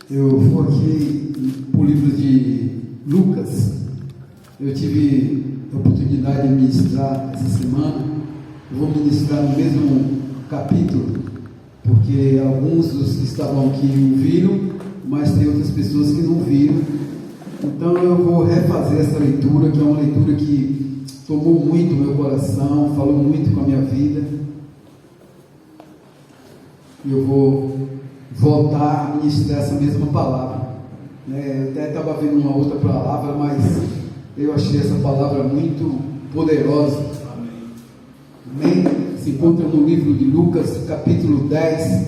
Eu foquei para o livro de Lucas. Eu tive a oportunidade de ministrar essa semana. Eu vou ministrar no mesmo capítulo, porque alguns dos que estavam aqui ouviram, mas tem outras pessoas que não viram. Então eu vou refazer essa leitura, que é uma leitura que tomou muito meu coração, falou muito com a minha vida. Eu vou voltar a ministrar essa mesma palavra. Eu até estava vendo uma outra palavra, mas eu achei essa palavra muito poderosa. Amém? Se encontra no livro de Lucas, capítulo 10,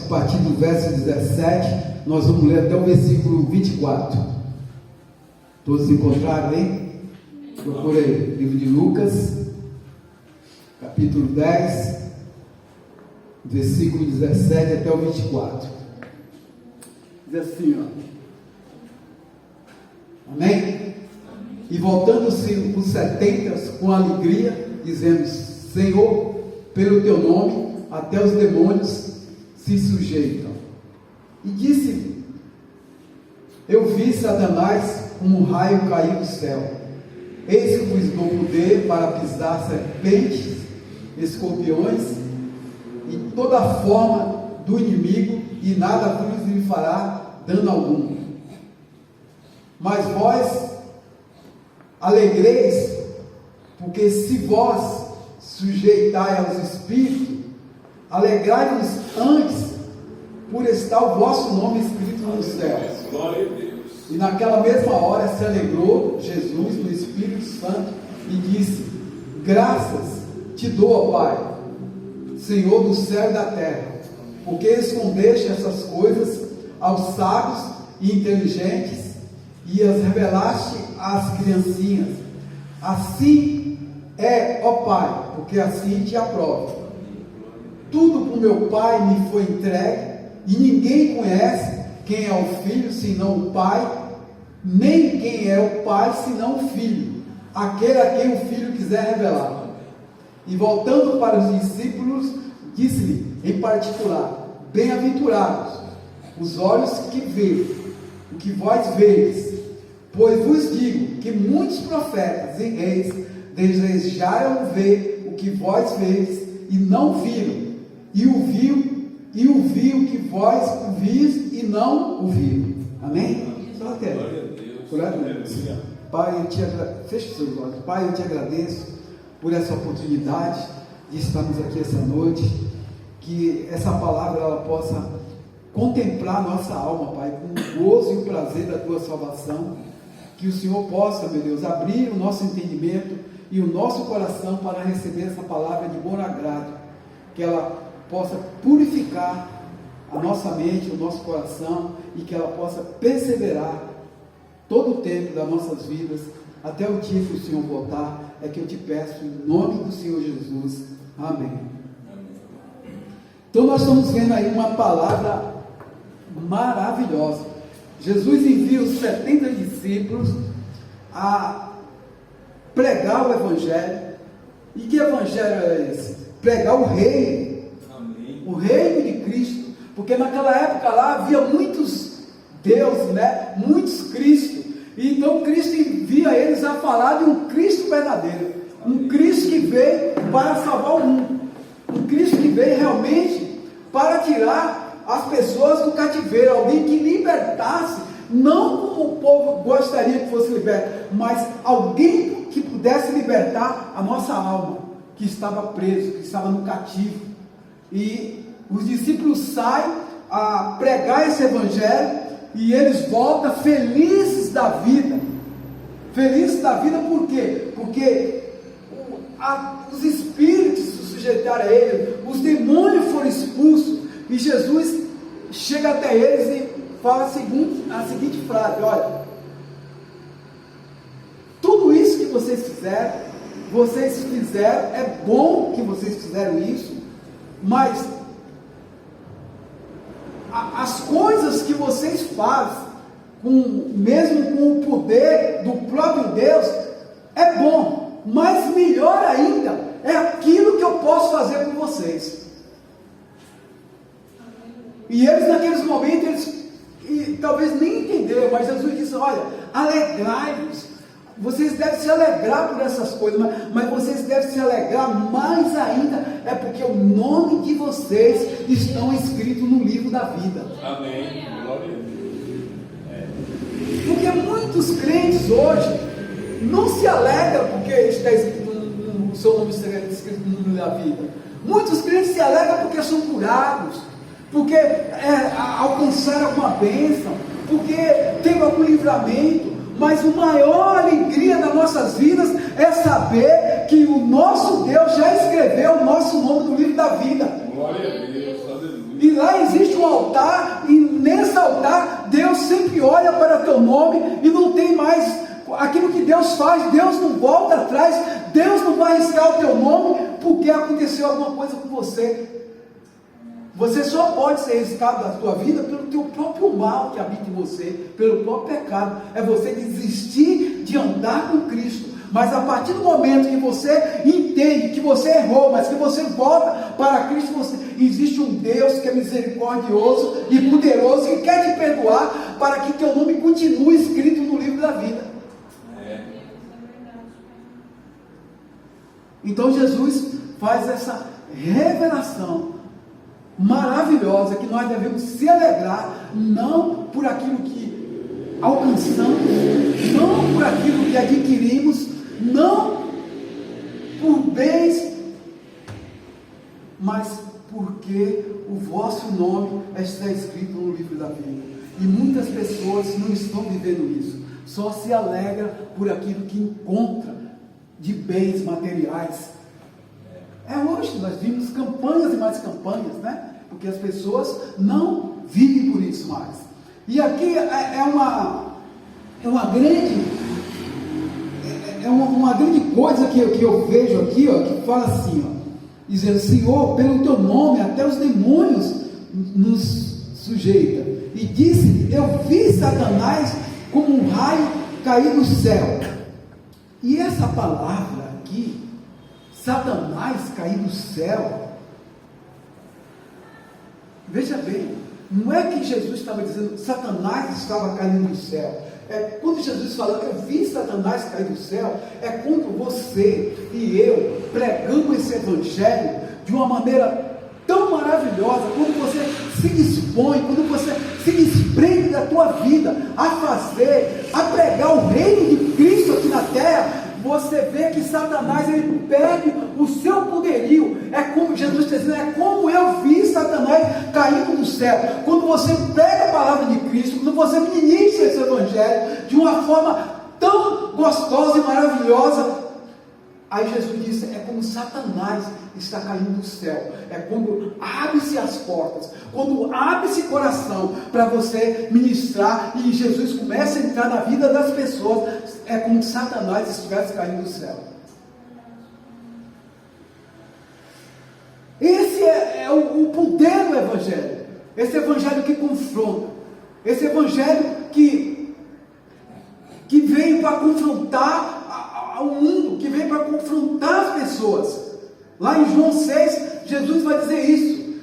a partir do verso 17, nós vamos ler até o versículo 24. Todos se encontraram, hein? Procurei, livro de Lucas, capítulo 10, versículo 17 até o 24. Diz assim, ó. Amém? E voltando-se os 70 com alegria, dizendo: Senhor, pelo teu nome, até os demônios se sujeitam. E disse: Eu vi Satanás como um raio cair do céu. Eis que vos dou poder para pisar serpentes, escorpiões e toda a forma do inimigo, e nada vos lhe fará dano algum. Mas vós alegreis, porque se vós sujeitai aos espíritos, alegrai-vos antes, por estar o vosso nome escrito nos céus. Glória a Deus. E naquela mesma hora se alegrou Jesus no Espírito Santo e disse: Graças te dou, ó Pai, Senhor do céu e da terra, porque escondeste essas coisas aos sábios e inteligentes e as revelaste às criancinhas. Assim é, ó Pai, porque assim te aprovo. Tudo por meu Pai me foi entregue, e ninguém conhece quem é o Filho senão o Pai, nem quem é o Pai senão o Filho, aquele a quem o Filho quiser revelar. E voltando para os discípulos, disse-lhe em particular: Bem-aventurados os olhos que veem o que vós vedes, pois vos digo que muitos profetas e reis desejaram ver o que vós vedes e não viram, e ouviu que vós ouvis e não ouviram. Amém? Glória a Deus. Glória a Deus. Pai, feche os seus olhos. Pai, eu te agradeço por essa oportunidade de estarmos aqui essa noite, que essa palavra ela possa contemplar nossa alma, Pai, com o gozo e o prazer da tua salvação, que o Senhor possa, meu Deus, abrir o nosso entendimento e o nosso coração para receber essa palavra de bom agrado, que ela possa purificar a nossa mente, o nosso coração, e que ela possa perseverar todo o tempo das nossas vidas, até o dia que o Senhor voltar. É que eu te peço em nome do Senhor Jesus. Amém. Então nós estamos vendo aí uma palavra maravilhosa. Jesus envia os 70 discípulos a pregar o Evangelho. E que Evangelho é esse? Pregar o reino. Amém. O reino de Cristo. Porque naquela época lá havia muitos deuses, né? Muitos Cristos. E então Cristo envia eles a falar de um Cristo verdadeiro. Um Cristo que veio para salvar o mundo. Um Cristo que veio realmente para tirar as pessoas do cativeiro. Alguém que libertasse, não como o povo gostaria que fosse liberto, mas alguém que pudesse libertar a nossa alma, que estava preso, que estava no cativo. E os discípulos saem a pregar esse Evangelho, e eles voltam felizes da vida. Felizes da vida por quê? Porque os espíritos se sujeitaram a eles, os demônios foram expulsos, e Jesus chega até eles e fala a seguinte frase: olha, tudo isso que vocês fizeram, é bom que vocês fizeram isso, mas as coisas que vocês fazem, mesmo com o poder do próprio Deus, é bom, mas melhor ainda é aquilo que eu posso fazer por vocês. E eles naqueles momentos, eles talvez nem entenderam, mas Jesus disse: olha, alegrai-vos. Vocês devem se alegrar por essas coisas, mas vocês devem se alegrar mais ainda, é porque o nome de vocês estão escritos no livro da vida. Amém. Glória a Deus. Porque muitos crentes hoje não se alegram porque está escrito o seu nome escrito no livro da vida. Muitos crentes se alegram porque são curados, porque alcançaram alguma bênção, porque teve algum livramento. Mas a maior alegria das nossas vidas é saber que o nosso Deus já escreveu o nosso nome no livro da vida. Glória a Deus, aleluia. E lá existe um altar, e nesse altar Deus sempre olha para teu nome e não tem mais aquilo que Deus faz. Deus não volta atrás, Deus não vai arriscar o teu nome porque aconteceu alguma coisa com você. Você só pode ser riscado da tua vida pelo teu próprio mal que habita em você, pelo próprio pecado. É você desistir de andar com Cristo. Mas a partir do momento que você entende que você errou, mas que você volta para Cristo, existe um Deus que é misericordioso e poderoso, que quer te perdoar, para que teu nome continue escrito no livro da vida. Então Jesus faz essa revelação maravilhosa, que nós devemos se alegrar, não por aquilo que alcançamos, não por aquilo que adquirimos, não por bens, mas porque o vosso nome está escrito no livro da vida. E muitas pessoas não estão vivendo isso, só se alegra por aquilo que encontra de bens materiais. Hoje nós vimos campanhas e mais campanhas, né? Porque as pessoas não vivem por isso mais. E aqui é uma grande coisa que eu vejo aqui, ó, que fala assim, ó, dizendo: Senhor, pelo teu nome até os demônios nos sujeita. E disse: eu vi Satanás como um raio cair do céu. E essa palavra aqui, Satanás cair do céu, veja bem, não é que Jesus estava dizendo que Satanás estava caindo do céu. Quando Jesus fala: eu vi Satanás cair do céu, é quando você e eu pregamos esse evangelho de uma maneira tão maravilhosa, quando você se dispõe, quando você se desprende da tua vida a pregar o reino de Cristo aqui na terra. Você vê que Satanás, ele perde o seu poderio. É como Jesus está dizendo: é como eu vi Satanás caindo do céu. Quando você prega a palavra de Cristo, quando você ministra esse evangelho de uma forma tão gostosa e maravilhosa, aí Jesus disse: é como Satanás está caindo do céu. É quando abre-se as portas, quando abre-se o coração para você ministrar, e Jesus começa a entrar na vida das pessoas. É como se Satanás estivesse caindo do céu. Esse é o poder do evangelho. Esse evangelho que confronta, esse evangelho que veio para confrontar o mundo, que veio para confrontar as pessoas. Lá em João 6, Jesus vai dizer isso.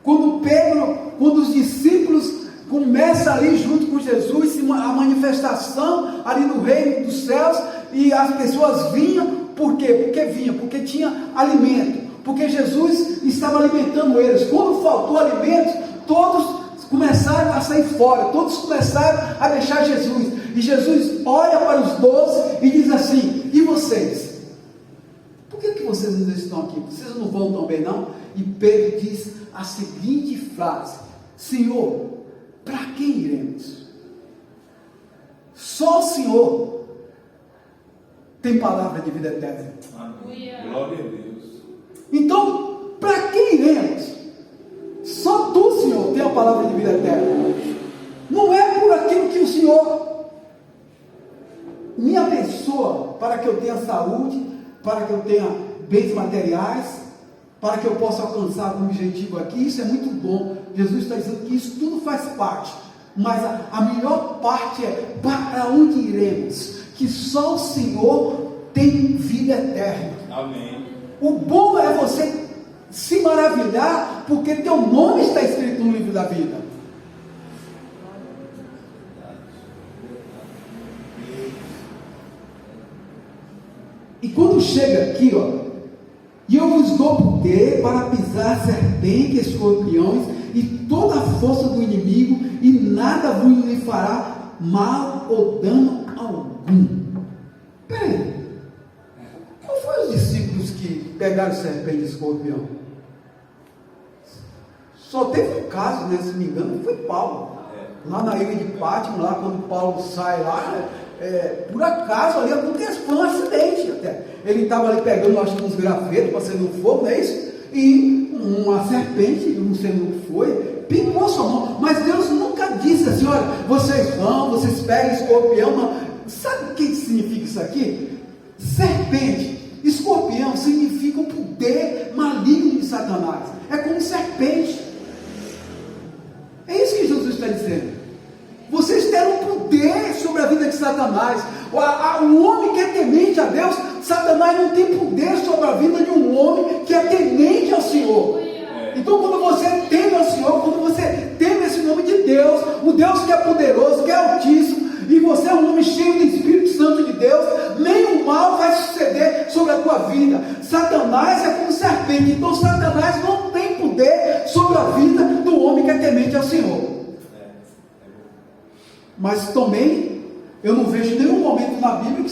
Quando os discípulos começam ali junto com Jesus, a manifestação ali no reino dos céus, e as pessoas vinham, por quê? Porque vinham, porque tinha alimento, porque Jesus estava alimentando eles. Quando faltou alimento, todos começaram a sair fora, todos começaram a deixar Jesus, e Jesus olha para os 12 e diz assim: e vocês? Por que vocês ainda estão aqui? Vocês não vão tão bem, não? E Pedro diz a seguinte frase: Senhor, para quem iremos? Só o Senhor tem palavra de vida eterna. Amém. Glória a Deus. Então, para quem iremos? Só tu, Senhor, tem a palavra de vida eterna. Não é por aquilo que o Senhor me abençoa para que eu tenha saúde, para que eu tenha bens materiais, para que eu possa alcançar algum objetivo aqui. Isso é muito bom. Jesus está dizendo que isso tudo faz parte, mas a melhor parte é: para onde iremos? Que só o Senhor tem vida eterna. Amém. O bom é você se maravilhar, porque teu nome está escrito no livro da vida. E quando chega aqui, ó, e eu vos dou poder para pisar serpentes, escorpiões e toda a força do inimigo, e nada vos lhe fará mal ou dano algum. Peraí, qual foi os discípulos que pegaram serpente e escorpião? Só teve um caso, né, se não me engano, que foi Paulo. Lá na ilha de Pátimo, lá quando Paulo sai lá, por acaso ali acontece, foi um acidente até. Ele estava ali pegando, acho que uns gravetos, passando no fogo, não é isso? E uma serpente, não sei o que foi, picou sua mão. Mas Deus nunca disse assim: olha, vocês pegam escorpião. Não. Sabe o que significa isso aqui? Serpente, escorpião significa o poder maligno de Satanás. É como serpente. É isso que Jesus está dizendo. Vocês terão poder sobre a vida de Satanás. O homem que é temente a Deus, Satanás não tem poder sobre a vida de um homem que é temente ao Senhor. Então, quando você teme ao Senhor, quando você teme esse nome de Deus, o Deus que é poderoso, que é altíssimo, e você é um homem cheio do Espírito Santo de Deus, nenhum mal vai suceder sobre a tua vida. Satanás é como serpente. Então Satanás não tem poder sobre a vida do homem que é temente ao Senhor. Mas também eu não vejo nenhum momento na Bíblia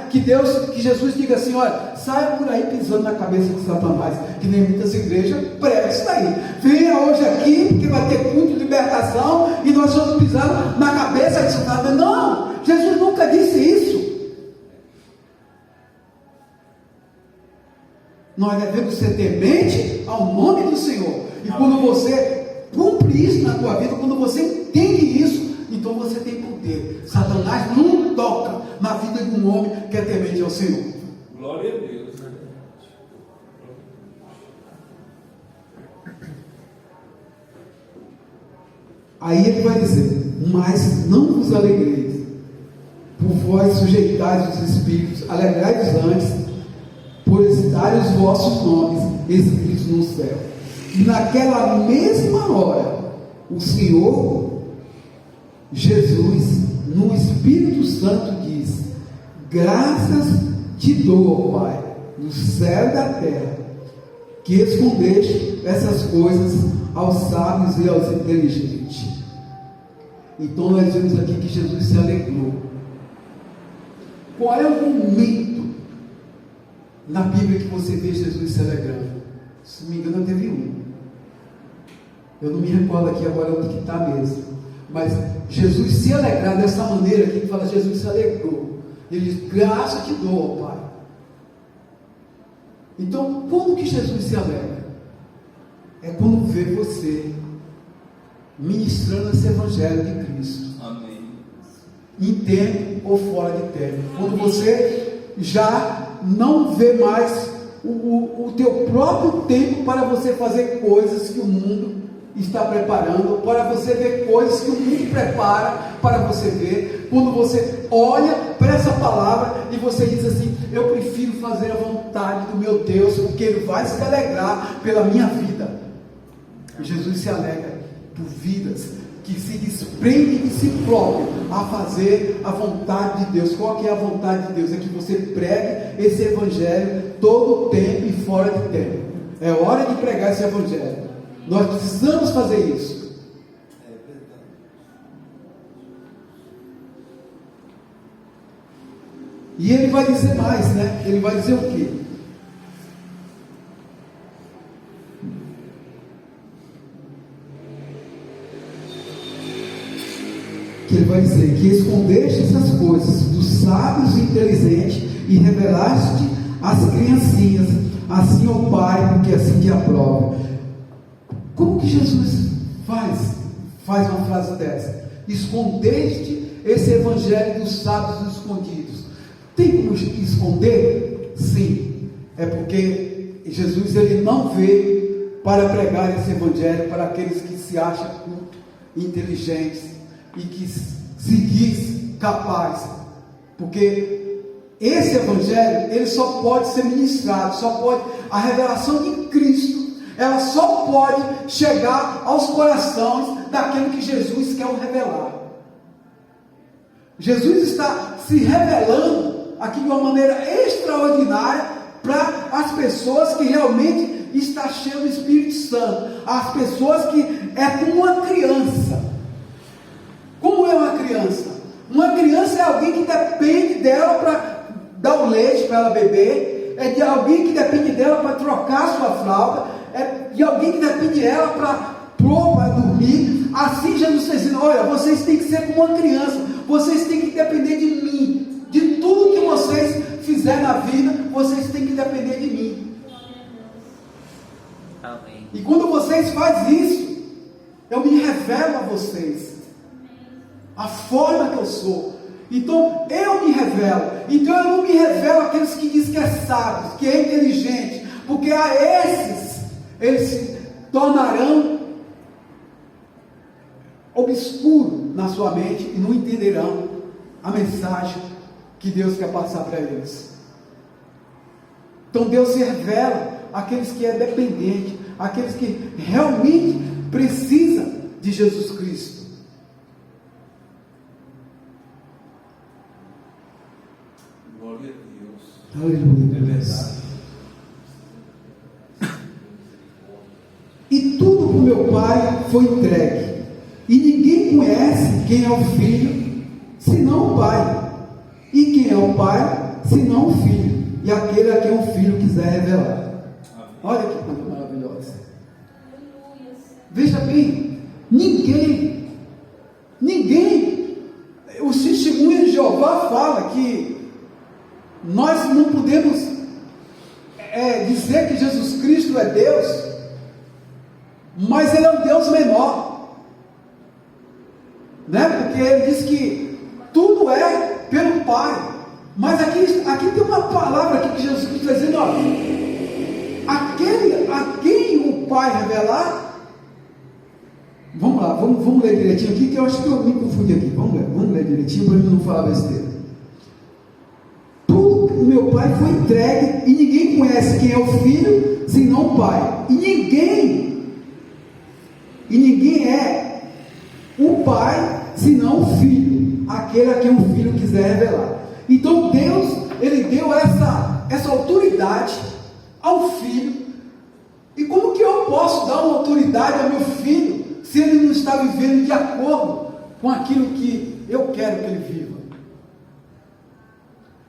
que Jesus diga assim: olha, saia por aí pisando na cabeça de Satanás, que nem muitas igrejas pregam isso daí. Venha hoje aqui, porque vai ter culto de libertação, e nós vamos pisar na cabeça de Satanás. Não, Jesus nunca disse isso. Nós devemos ser temente ao nome do Senhor. E quando você cumpre isso na tua vida, quando você entende isso, então você tem poder. Satanás não toca na vida de um homem que é temente ao Senhor. Glória a Deus. Aí ele vai dizer: mas não vos alegreis por vós sujeitais os espíritos, alegrai-vos antes por estarem os vossos nomes escritos no céu. E naquela mesma hora, o Senhor Jesus, no Espírito Santo, diz: graças te dou, ó Pai, no céu e da terra, que escondeste essas coisas aos sábios e aos inteligentes. Então nós vemos aqui que Jesus se alegrou. Qual é o momento na Bíblia que você vê Jesus se alegrando? Se não me engano, teve um. Eu não me recordo aqui agora onde que está mesmo. Mas Jesus se alegrar dessa maneira aqui, que fala, Jesus se alegrou. Ele diz: graça te dou, ó Pai. Então, quando que Jesus se alegra? É quando vê você ministrando esse Evangelho de Cristo. Amém. Em tempo ou fora de tempo. Quando você já não vê mais o teu próprio tempo para você fazer coisas que o mundo está preparando, para você ver coisas que o mundo prepara para você ver. Quando você olha para essa palavra e você diz assim: eu prefiro fazer a vontade do meu Deus, porque Ele vai se alegrar pela minha vida. E Jesus se alegra por vidas que se desprendem de si próprio a fazer a vontade de Deus. Qual que é a vontade de Deus? É que você pregue esse Evangelho todo o tempo e fora de tempo. É hora de pregar esse Evangelho. Nós precisamos fazer isso. E ele vai dizer mais, né? Ele vai dizer o quê? Que ele vai dizer que escondeste essas coisas dos sábios e inteligentes e revelaste às criancinhas, assim ao Pai, porque assim te aprova. Como que Jesus faz uma frase dessa? Escondeste esse Evangelho dos sábios escondidos. Tem como esconder? Sim. É porque Jesus, ele não veio para pregar esse Evangelho para aqueles que se acham cultos, inteligentes e que se diz capaz. Porque esse Evangelho, ele só pode ser ministrado, a revelação de Cristo, ela só pode chegar aos corações daquilo que Jesus quer revelar. Jesus está se revelando aqui de uma maneira extraordinária para as pessoas que realmente estão cheias do Espírito Santo, as pessoas que é como uma criança. Como é uma criança? Uma criança é alguém que depende dela para dar o leite para ela beber, é de alguém que depende dela para trocar sua fralda, é de alguém que depende dela para dormir. Assim Jesus está dizendo: olha, vocês têm que ser como uma criança, vocês têm que depender de mim, de tudo que vocês fizerem na vida, vocês têm que depender de mim. Amém. E quando vocês fazem isso, eu me revelo a vocês, a forma que eu sou. Então eu me revelo. Então eu não me revelo àqueles que dizem que é sábio, que é inteligente, porque a esses eles se tornarão obscuros na sua mente e não entenderão a mensagem que Deus quer passar para eles. Então Deus se revela àqueles que é dependente, àqueles que realmente precisam de Jesus Cristo. Glória a Deus. Aleluia. É verdade. E tudo para o meu Pai foi entregue, e ninguém conhece quem é o Filho, senão o Pai, e quem é o Pai, senão o Filho, e aquele a quem o Filho quiser revelar. Olha que coisa maravilhosa. Veja bem, ninguém, o testemunho de Jeová fala que nós não podemos dizer que Jesus Cristo é Deus, mas Ele é um Deus menor, né? Porque Ele diz que tudo é pelo Pai. Mas aqui tem uma palavra aqui que Jesus Cristo está dizendo: ó, aquele a quem o Pai revelar. Vamos lá, vamos ler direitinho aqui, que eu acho que eu me confundi aqui. Vamos ler direitinho para eu não falar besteira. Tudo o meu Pai foi entregue, e ninguém conhece quem é o Filho, senão o Pai. E ninguém é o Pai, senão o Filho, aquele a quem o Filho quiser revelar. Então Deus, Ele deu essa autoridade ao Filho. E como que eu posso dar uma autoridade ao meu filho, se ele não está vivendo de acordo com aquilo que eu quero que ele viva?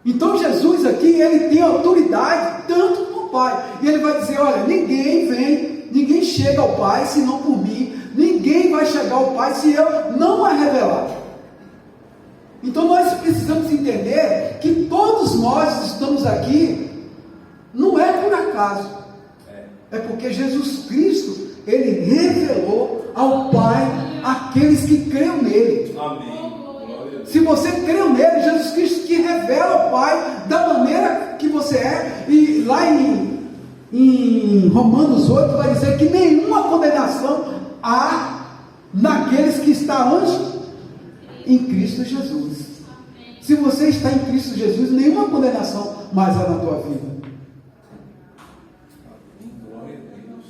Então Jesus aqui, Ele tem autoridade tanto como o Pai. E Ele vai dizer: olha, ninguém chega ao Pai senão por mim. Ninguém vai chegar ao Pai se eu não a revelar. Então nós precisamos entender que todos nós estamos aqui, não é por acaso, é porque Jesus Cristo, Ele revelou ao Pai aqueles que creem nele. Amém. Glória a Deus. Se você crê nele, Jesus Cristo te revela ao Pai da maneira que você é. E lá em Romanos 8 vai dizer que nenhuma condenação há naqueles que estão onde? Em Cristo Jesus. Se você está em Cristo Jesus, nenhuma condenação mais há na tua vida. Glória a Deus.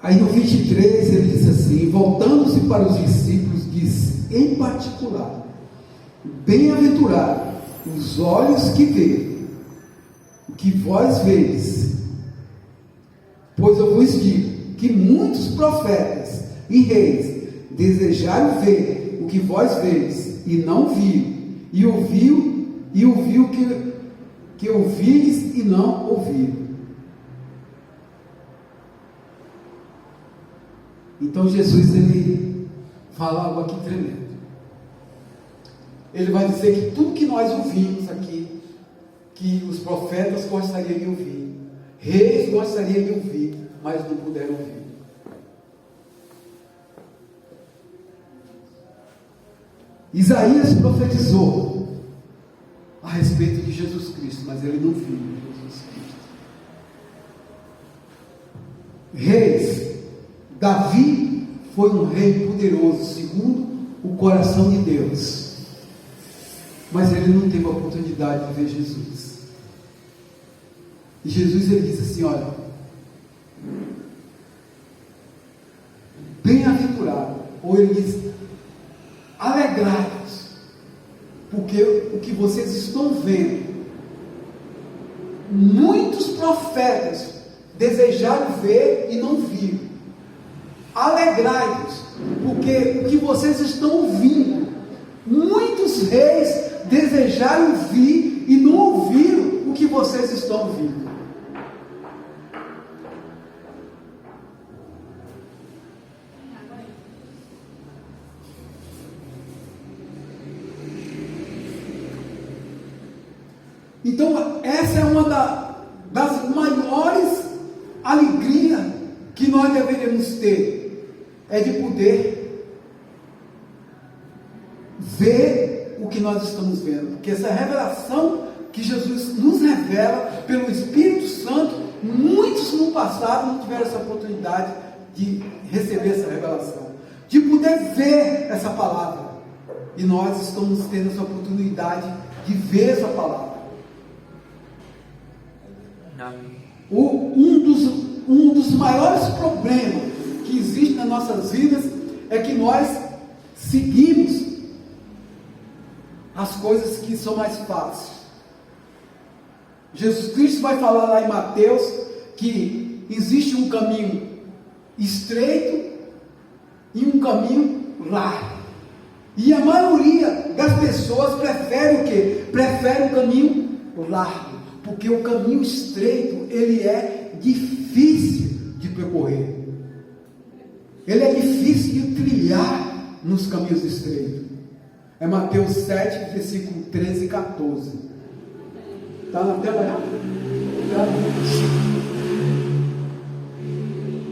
Aí no 23 ele diz assim: voltando-se para os discípulos, disse em particular: bem-aventurado os olhos que veem o que vós vedes, pois eu vos digo que muitos profetas e reis desejaram ver o que vós vedes e não viram, e ouviu que ouvis e não ouviram. Então Jesus, ele fala algo aqui tremendo. Ele vai dizer que tudo que nós ouvimos aqui, que os profetas gostariam de ouvir, reis gostariam de ouvir, mas não puderam ouvir. Isaías profetizou a respeito de Jesus Cristo, mas ele não viu Jesus Cristo. Reis, Davi foi um rei poderoso, segundo o coração de Deus, mas ele não teve a oportunidade de ver Jesus. E Jesus, ele disse assim: olha, Ou ele diz: alegrai-vos, porque o que vocês estão vendo, muitos profetas desejaram ver e não viram. Alegrai-vos, porque o que vocês estão ouvindo, muitos reis desejaram vir e não ouviram o que vocês estão ouvindo. Então, essa é uma das maiores alegrias que nós deveríamos ter, é de poder ver o que nós estamos vendo, porque essa revelação que Jesus nos revela pelo Espírito Santo, muitos no passado não tiveram essa oportunidade de receber essa revelação, de poder ver essa palavra, e nós estamos tendo essa oportunidade de ver essa palavra. Um dos maiores problemas que existe nas nossas vidas é que nós seguimos as coisas que são mais fáceis. Jesus Cristo vai falar lá em Mateus que existe um caminho estreito e um caminho largo. E a maioria das pessoas prefere o quê? Prefere o caminho largo. Porque o caminho estreito, ele é difícil de percorrer. Ele é difícil de trilhar nos caminhos estreitos. É Mateus 7, versículo 13 e 14. Está na tela já?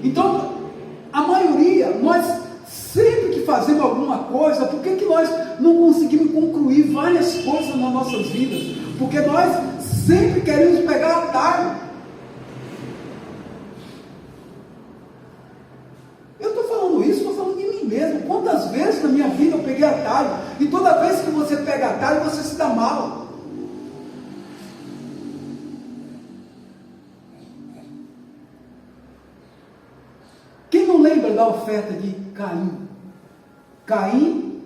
Então, a maioria, nós sempre que fazemos alguma coisa, por que nós não conseguimos concluir várias coisas nas nossas vidas? Porque nós sempre queremos pegar atalho. Eu estou falando isso, estou falando de mim mesmo. Quantas vezes na minha vida eu peguei atalho? E toda vez que você pega atalho, você se dá mal. Quem não lembra da oferta de Caim? Caim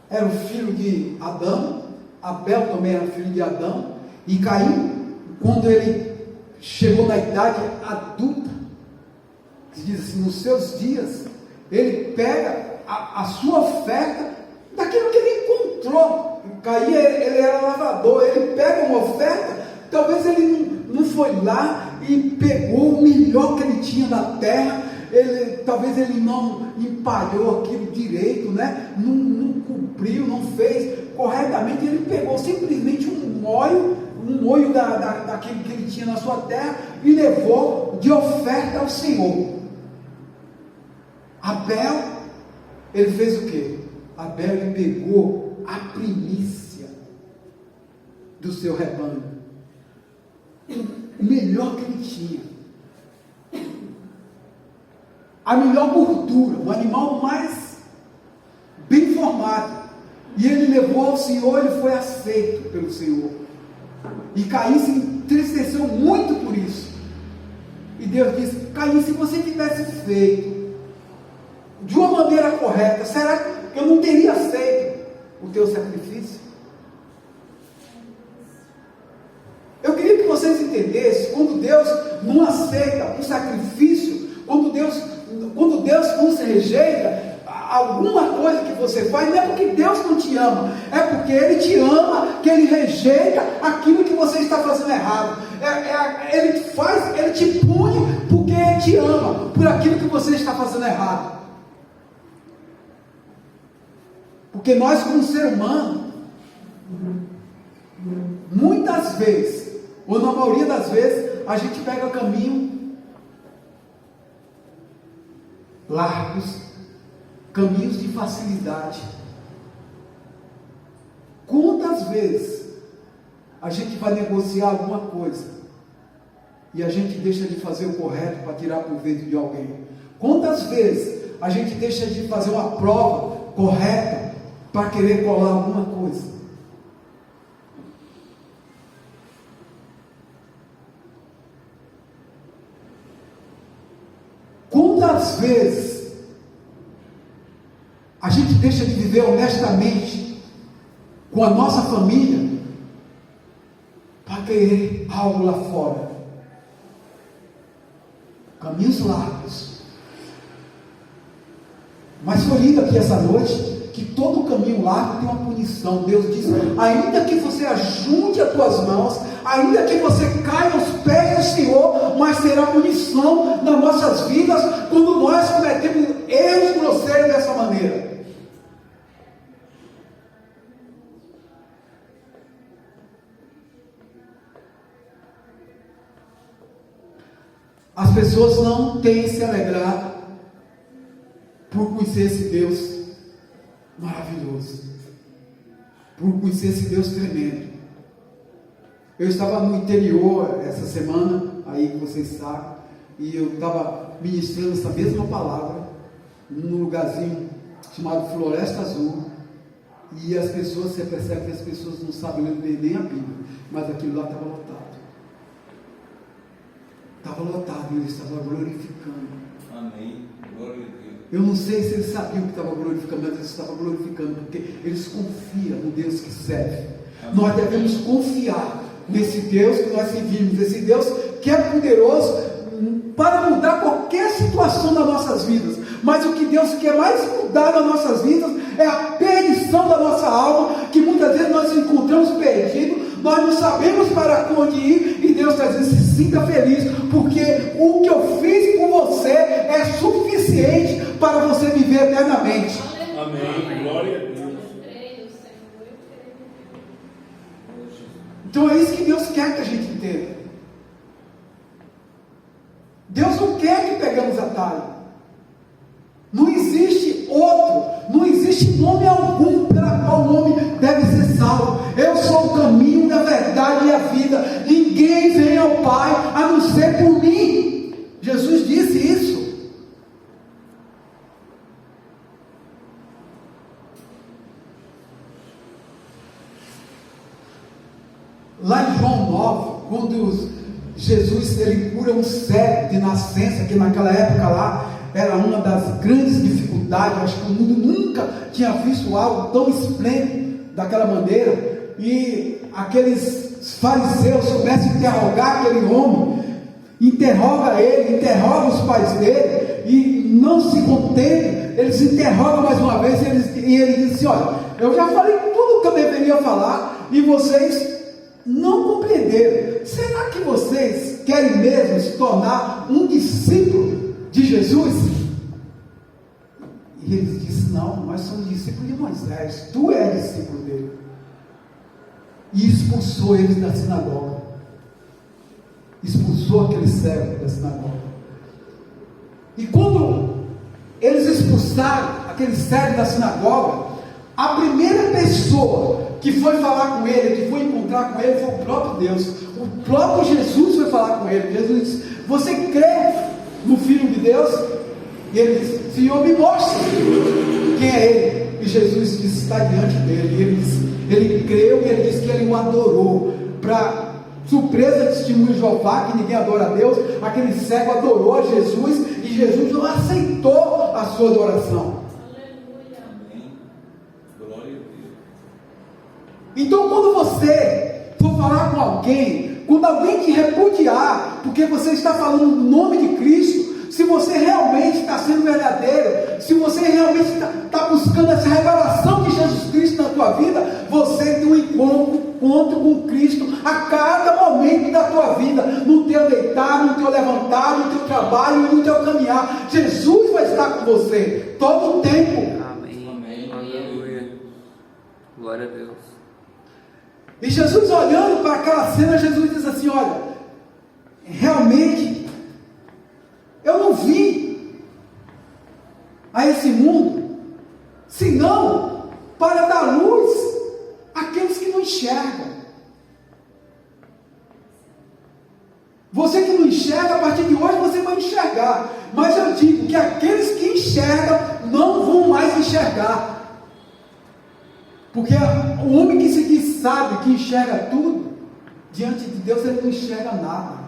era o filho de Adão, Abel também era filho de Adão, e Caim, quando ele chegou na idade adulta, que diz assim, nos seus dias, ele pega a sua oferta daquilo que ele encontrou. Caim, ele era lavrador, ele pega uma oferta, talvez ele não foi lá e pegou o melhor que ele tinha na terra, talvez ele não empalhou aquilo direito, né? Não cumpriu, não fez corretamente, ele pegou simplesmente um molho daquilo que ele tinha na sua terra e levou de oferta ao Senhor. Abel, ele fez o quê? Abel, ele pegou a primícia do seu rebanho, o melhor que ele tinha, a melhor gordura, o animal mais bem formado, e ele levou ao Senhor, ele foi aceito pelo Senhor. E Caim se entristeceu muito por isso. E Deus disse: Caim, se você tivesse feito de uma maneira correta, será que eu não teria aceito o teu sacrifício? Eu queria que vocês entendessem, quando Deus não aceita um sacrifício, quando Deus nos rejeita alguma coisa que você faz, não é porque Deus não te ama, é porque Ele te ama, que Ele rejeita aquilo que você está fazendo errado. Ele te pune porque Ele te ama, por aquilo que você está fazendo errado. Porque nós, como ser humano, muitas vezes, ou na maioria das vezes, a gente pega caminho largos, caminhos de facilidade. Quantas vezes a gente vai negociar alguma coisa e a gente deixa de fazer o correto para tirar proveito de alguém? Quantas vezes a gente deixa de fazer uma prova correta para querer colar alguma coisa? Quantas vezes deixa de viver honestamente com a nossa família para querer algo lá fora. Caminhos largos. Mas foi lindo aqui essa noite que todo caminho largo tem uma punição. Deus diz: ainda que você ajunte as tuas mãos, ainda que você caia aos pés do Senhor, mas terá punição nas nossas vidas quando nós cometemos erros grosseiros dessa maneira. As pessoas não têm se alegrado por conhecer esse Deus maravilhoso, por conhecer esse Deus tremendo. Eu estava no interior essa semana, aí que vocês sabem, e eu estava ministrando essa mesma palavra num lugarzinho chamado Floresta Azul, e as pessoas, você percebe que as pessoas não sabem ler nem a Bíblia, mas aquilo lá estava lotado. Estava lotado e ele estava glorificando. Amém. Glória a Deus. Eu não sei se eles sabiam que estava glorificando, mas eles estavam glorificando, porque eles confiam no Deus que serve. Amém. Nós devemos confiar nesse Deus que nós servimos, esse Deus que é poderoso para mudar qualquer situação das nossas vidas. Mas o que Deus quer mais mudar nas nossas vidas é a perdição da nossa alma, que muitas vezes nós encontramos perdido, nós não sabemos para onde ir, e Deus está dizendo: se sinta feliz, porque o que eu fiz por você é suficiente para você viver eternamente. Amém. Glória a Deus. Então é isso que Deus quer que a gente entenda. Deus não quer que pegamos atalho. Não existe outro, não existe nome algum pela qual o homem deve ser salvo. Eu sou o caminho, a verdade e a vida. Ninguém vem ao Pai a não ser por mim. Jesus disse isso. Lá em João 9, quando Jesus ele cura um cego de nascença, que naquela época lá era uma das grandes dificuldades. Acho que o mundo nunca tinha visto algo tão esplêndido daquela maneira. E aqueles fariseus começam a interrogar aquele homem, interroga ele, interroga os pais dele, e não se contentam, eles interrogam mais uma vez, e ele diz assim: olha, eu já falei tudo o que eu deveria falar, e vocês não compreenderam. Será que vocês querem mesmo se tornar um discípulo de Jesus? E eles disseram: não, nós somos discípulos de Moisés, tu és discípulo dele. E expulsou eles da sinagoga, expulsou aquele cego da sinagoga. E quando eles expulsaram aquele cego da sinagoga, a primeira pessoa que foi falar com ele, que foi encontrar com ele, foi o próprio Deus. O próprio Jesus foi falar com ele. Jesus disse: você crê no Filho de Deus? E ele disse: Senhor, me mostra quem é ele. E Jesus disse: está diante dele. E ele disse, ele creu, e ele disse que ele o adorou. Para surpresa, testemunho de Jeová, que ninguém adora a Deus, aquele cego adorou a Jesus, e Jesus não aceitou a sua adoração. Então, quando você for falar com alguém, quando alguém te repudiar, porque você está falando no nome de Cristo, se você realmente está sendo verdadeiro, se você realmente está buscando essa revelação de Jesus Cristo na tua vida, você tem um encontro com Cristo a cada momento da tua vida, no teu deitar, no teu levantar, no teu trabalho, no teu caminhar. Jesus vai estar com você todo o tempo. Amém. Aleluia. Glória a Deus. E Jesus, olhando para aquela cena, Jesus diz assim: olha, realmente eu não vim a esse mundo senão para dar luz àqueles que não enxergam. Você que não enxerga, a partir de hoje você vai enxergar. Mas eu digo que aqueles que enxergam não vão mais enxergar. Porque o homem que se diz sábio, que enxerga tudo, diante de Deus ele não enxerga nada.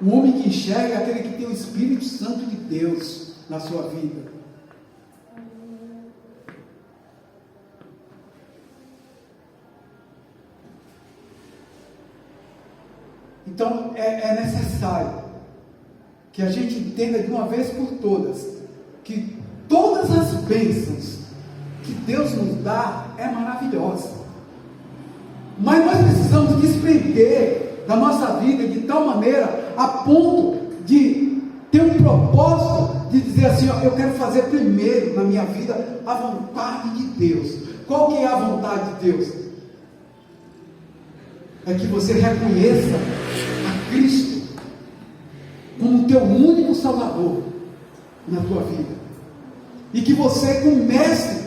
O homem que enxerga é aquele que tem o Espírito Santo de Deus na sua vida. Então é necessário que a gente entenda de uma vez por todas que todas as bênçãos que Deus nos dá é maravilhosa. Mas nós precisamos desprender da nossa vida de tal maneira a ponto de ter um propósito de dizer assim, ó, eu quero fazer primeiro na minha vida a vontade de Deus. Qual que é a vontade de Deus? É que você reconheça a Cristo como teu único Salvador na tua vida. E que você comece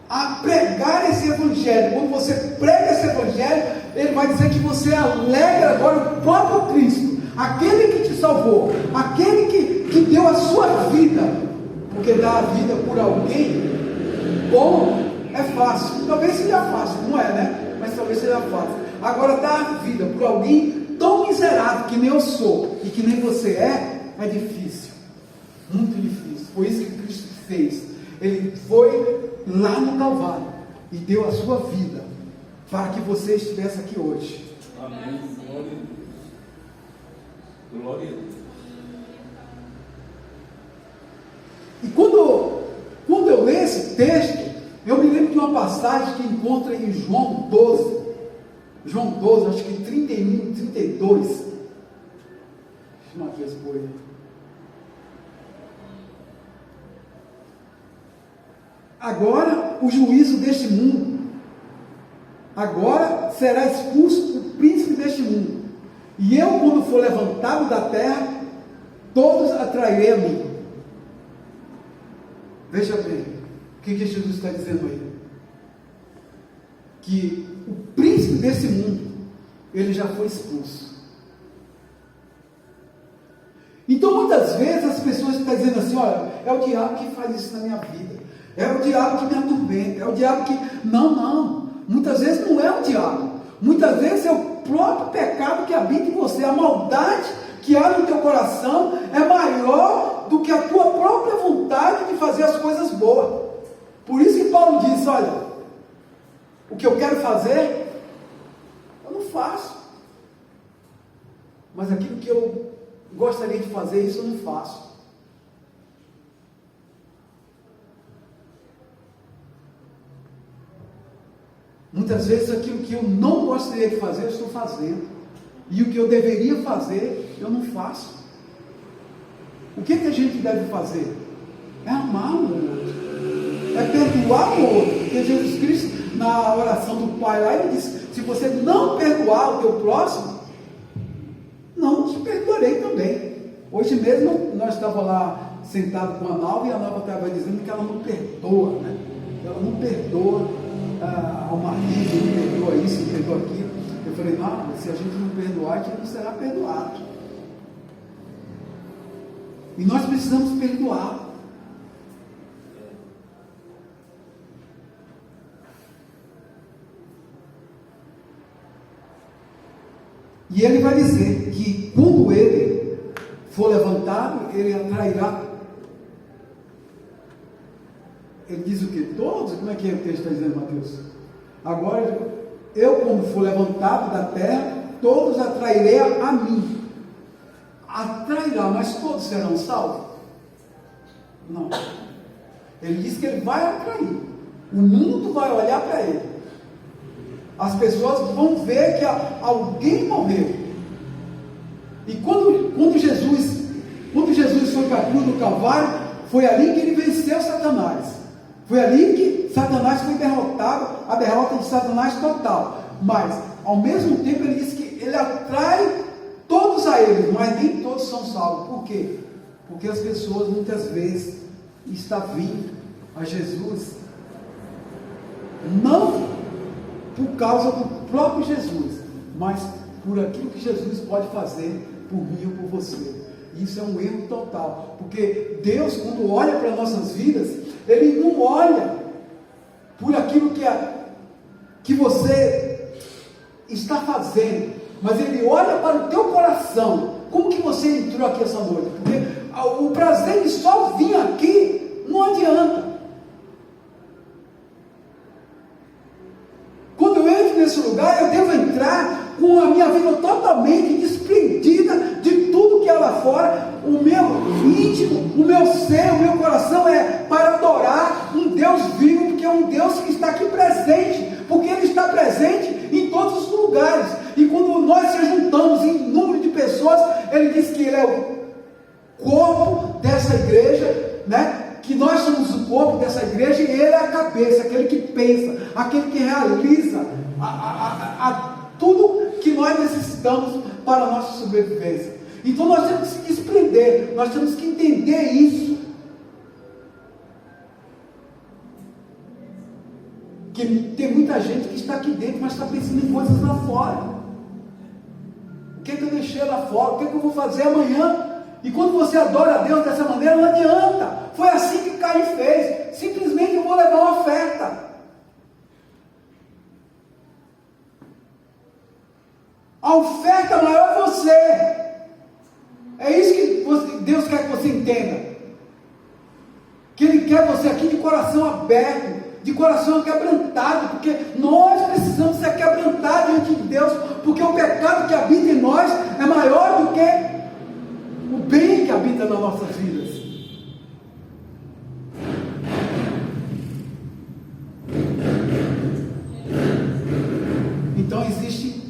a pregar esse Evangelho. Quando você prega esse Evangelho, ele vai dizer que você alegra agora o próprio Cristo, aquele que te salvou, aquele que deu a sua vida. Porque dar a vida por alguém bom é fácil. Talvez seja fácil, não é, né? Mas talvez seja fácil. Agora, dar a vida por alguém tão miserável que nem eu sou e que nem você é difícil. Muito difícil. Foi isso que Cristo fez. Ele foi lá no Calvário e deu a sua vida para que você estivesse aqui hoje. Amém. Glória a Deus. Glória a Deus. E quando eu leio esse texto, eu me lembro de uma passagem que encontra em João 12. João 12, acho que 31 e 32. Deixa eu marcar esse por aí. Agora o juízo deste mundo. Agora será expulso o príncipe deste mundo. E eu, quando for levantado da terra, todos atrairei a mim. Veja bem, o que Jesus está dizendo aí? Que o príncipe desse mundo, ele já foi expulso. Então muitas vezes as pessoas estão dizendo assim, olha, é o diabo que faz isso na minha vida. É o diabo que me atormenta, é o diabo que... Não, muitas vezes não é o diabo, muitas vezes é o próprio pecado que habita em você, a maldade que há no teu coração é maior do que a tua própria vontade de fazer as coisas boas. Por isso que Paulo diz, olha, o que eu quero fazer, eu não faço, mas aquilo que eu gostaria de fazer, isso eu não faço. Muitas vezes aquilo que eu não gostaria de fazer, eu estou fazendo. E o que eu deveria fazer, eu não faço. O que a gente deve fazer? É amar o outro. É perdoar o outro. Porque Jesus Cristo, na oração do Pai lá, ele disse, se você não perdoar o teu próximo, não te perdoarei também. Hoje mesmo, nós estávamos lá sentados com a Nalva, e a Nalva estava dizendo que ela não perdoa, né? Ela não perdoa ao marido, não perdoa isso, não perdoa aquilo. Eu falei, não, se a gente não perdoar, a gente não será perdoado. E nós precisamos perdoar. E ele vai dizer que quando ele for levantado, ele atrairá. Ele diz o que? Todos? Como é que o texto está dizendo, Mateus? Agora, eu, quando for levantado da terra, todos atrairei a mim. Atrairá, mas todos serão salvos? Não. Ele diz que ele vai atrair. O mundo vai olhar para ele. As pessoas vão ver que alguém morreu. E quando Jesus foi para a cruz do Calvário, foi ali que ele venceu Satanás. Foi ali que Satanás foi derrotado, a derrota de Satanás total. Mas, ao mesmo tempo, ele diz que ele atrai todos a ele, mas nem todos são salvos. Por quê? Porque as pessoas muitas vezes estão vindo a Jesus, não por causa do próprio Jesus, mas por aquilo que Jesus pode fazer por mim ou por você. Isso é um erro total, porque Deus, quando olha para nossas vidas, Ele não olha por aquilo que você está fazendo, mas Ele olha para o teu coração. Como que você entrou aqui essa noite? Porque o prazer de só vir aqui não adianta. Quando eu entro nesse lugar, eu devo entrar com a minha vida totalmente desprendida de tudo que é lá fora. O meu íntimo, o meu ser, o meu coração é para adorar um Deus vivo, porque é um Deus que está aqui presente, porque Ele está presente em todos os lugares. E quando nós se juntamos em número de pessoas, Ele diz que Ele é o corpo dessa igreja, né? Que nós somos o corpo dessa igreja, e Ele é a cabeça, aquele que pensa, aquele que realiza tudo que nós necessitamos para a nossa sobrevivência. Então nós temos que se desprender, nós temos que entender isso. Que tem muita gente que está aqui dentro, mas está pensando em coisas lá fora. O que é que eu deixei lá fora? O que é que eu vou fazer amanhã? E quando você adora a Deus dessa maneira, não adianta. Foi assim que Caim fez. Simplesmente eu vou levar uma oferta. A oferta maior é você. É isso que Deus quer que você entenda. Que Ele quer você aqui de coração aberto, de coração quebrantado, porque nós precisamos ser quebrantados diante de Deus, porque o pecado que habita em nós é maior do que o bem que habita nas nossas vidas. Então existem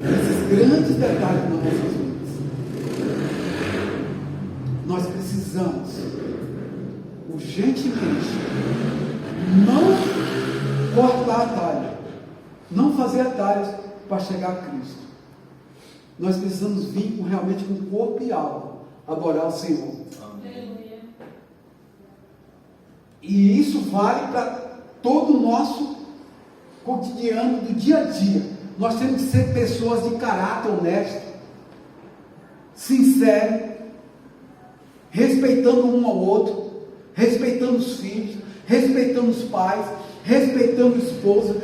esses grandes detalhes nas nossas vidas. Nós precisamos urgentemente não cortar atalho, não fazer atalhos para chegar a Cristo. Nós precisamos vir realmente com corpo e alma adorar o Senhor. Amém. E isso vale para todo o nosso cotidiano do dia a dia. Nós temos que ser pessoas de caráter honesto, sincero, respeitando um ao outro, respeitando os filhos, respeitando os pais, respeitando a esposa,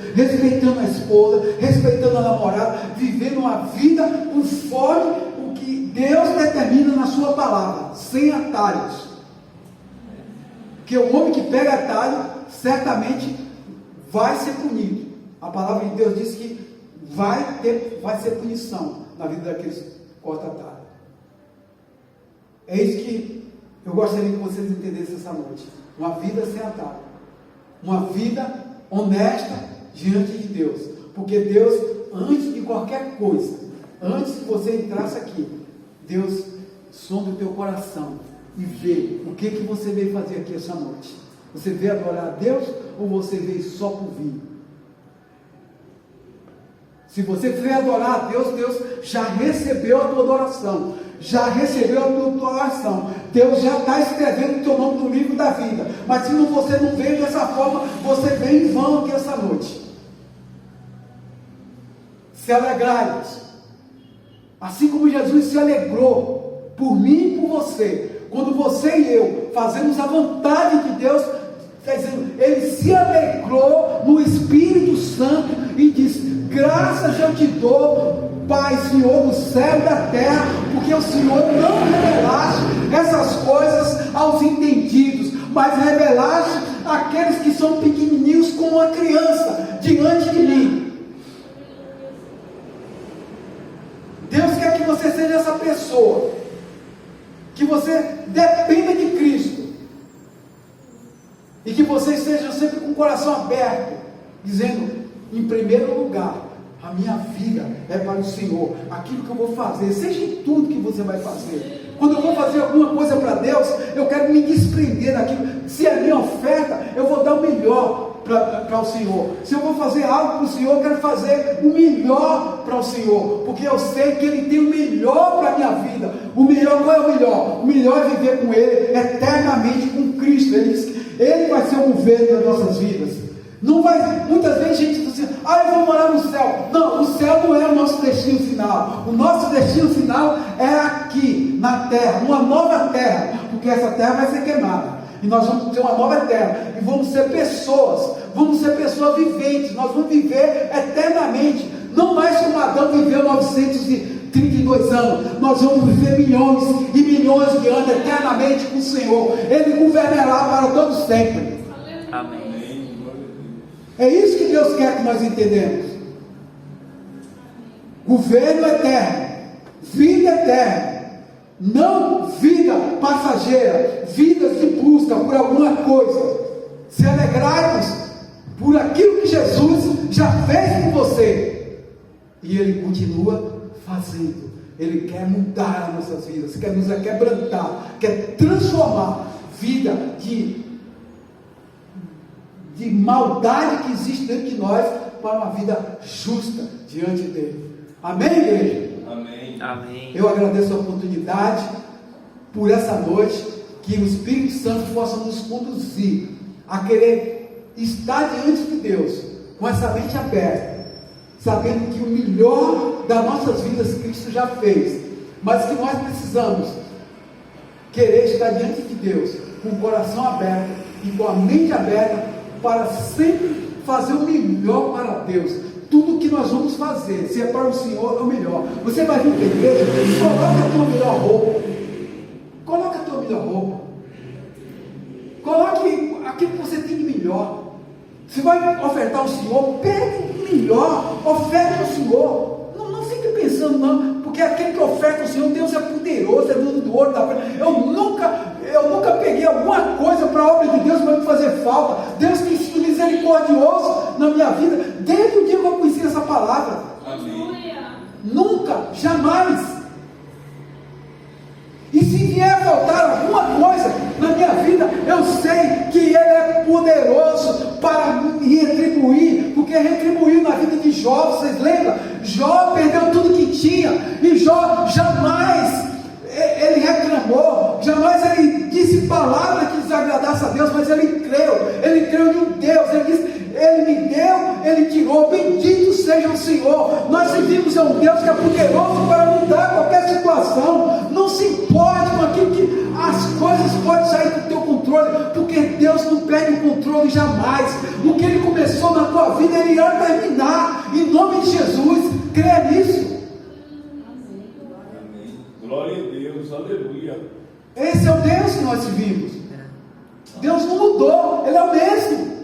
respeitando a namorada, vivendo uma vida conforme o que Deus determina na sua palavra, sem atalhos. Porque o homem que pega atalho, certamente vai ser punido. A palavra de Deus diz que vai ser punição na vida daqueles que cortam atalho. É isso que eu gostaria que vocês entendessem essa noite. Uma vida sem atalho. Uma vida honesta diante de Deus. Porque Deus, antes de qualquer coisa, antes que você entrasse aqui, Deus sonda o teu coração e vê o que você veio fazer aqui essa noite. Você veio adorar a Deus ou você veio só por vir? Se você veio adorar a Deus, Deus já recebeu a tua adoração. Já recebeu a tua oração. Deus já está escrevendo o teu nome no livro da vida. Mas se você não veio dessa forma, você veio em vão aqui essa noite. Se alegrai-vos. Assim como Jesus se alegrou por mim e por você. Quando você e eu fazemos a vontade de Deus, quer dizer, Ele se alegrou no Espírito Santo e disse: graças eu te dou, Pai, Senhor do céu e da terra, porque o Senhor não revelaste essas coisas aos entendidos, mas revelaste àqueles que são pequenininhos como uma criança diante de mim. Deus quer que você seja essa pessoa, que você dependa de Cristo, e que você esteja sempre com o coração aberto, dizendo: em primeiro lugar, a minha vida é para o Senhor. Aquilo que eu vou fazer, seja em tudo que você vai fazer. Quando eu vou fazer alguma coisa para Deus, eu quero me desprender daquilo. Se é minha oferta, eu vou dar o melhor para o Senhor. Se eu vou fazer algo para o Senhor, eu quero fazer o melhor para o Senhor, porque eu sei que Ele tem o melhor para a minha vida. O melhor, qual é o melhor? O melhor é viver com Ele eternamente, com Cristo. Ele diz que Ele vai ser o governo das nossas vidas. Não vai, muitas vezes a gente diz assim: eu vou morar no céu. Não, o céu não é o nosso destino final. O nosso destino final é aqui, na terra, uma nova terra, porque essa terra vai ser queimada, e nós vamos ter uma nova terra, e vamos ser pessoas viventes, nós vamos viver eternamente, não mais como Adão viveu 932 anos, nós vamos viver milhões e milhões de anos eternamente com o Senhor. Ele governará para todo sempre. Amém. É isso que Deus quer que nós entendamos. governo eterno, vida eterna, não vida passageira, vidas de busca por alguma coisa. Se alegrai-vos por aquilo que Jesus já fez por você, e Ele continua fazendo. Ele quer mudar as nossas vidas, quer nos quebrantar, quer transformar vida de maldade que existe dentro de nós para uma vida justa diante dele. Amém, igreja? Amém. Amém. Eu agradeço a oportunidade por essa noite, que o Espírito Santo possa nos conduzir a querer estar diante de Deus com essa mente aberta, sabendo que o melhor das nossas vidas Cristo já fez, mas que nós precisamos querer estar diante de Deus com o coração aberto e com a mente aberta para sempre fazer o melhor para Deus. Tudo que nós vamos fazer, se é para o Senhor, é o melhor. Você vai vir para a igreja, coloca a tua melhor roupa. Coloca a tua melhor roupa. Coloque aquilo que você tem de melhor. Se vai ofertar ao Senhor, pegue o melhor, oferte ao Senhor. Não fique pensando, não, porque aquele que oferta ao Senhor, Deus é poderoso, é dono do ouro, da prata. Eu nunca peguei alguma coisa para a obra de Deus para me fazer falta. Deus tem sido misericordioso na minha vida, desde o dia que eu conheci essa palavra. Amém. Nunca, jamais. E se vier faltar alguma coisa na minha vida, eu sei que Ele é poderoso para me retribuir, porque retribuiu na vida de Jó. Vocês lembram? Jó perdeu tudo que tinha, e Jó jamais ele reclamou, jamais ele disse palavra que desagradasse a Deus, mas ele creu em um Deus. Ele disse: Ele me deu, Ele tirou, bendito seja o Senhor. Nós servimos a um Deus que é poderoso para mudar qualquer situação. Não se importe com aquilo que as coisas podem sair do teu controle, porque Deus não perde o controle jamais. O que Ele começou na tua vida, Ele irá terminar, em nome de Jesus. Creia nisso. Amém. Glória a Deus, aleluia. Esse é o Deus que nós servimos. Deus não mudou, Ele é o mesmo.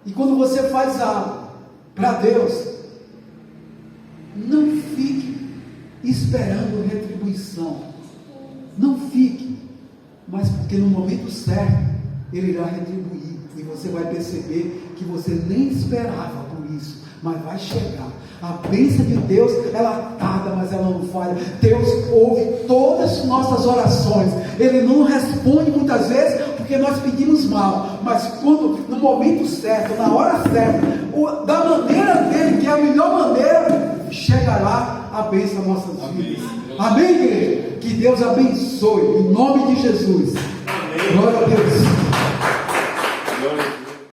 E quando você faz algo para Deus, não fique esperando retribuição. Não fique, mas porque no momento certo Ele irá retribuir, e você vai perceber que você nem esperava por isso, mas vai chegar. A bênção de Deus, ela tarda, mas ela não falha. Deus ouve todas as nossas orações. Ele não responde muitas vezes porque nós pedimos mal, mas quando no momento certo, na hora certa, da maneira dele, que é a melhor maneira, chegará a bênção nas nossas vidas. Amém, igreja? Que Deus abençoe em nome de Jesus. Amém. Glória a Deus.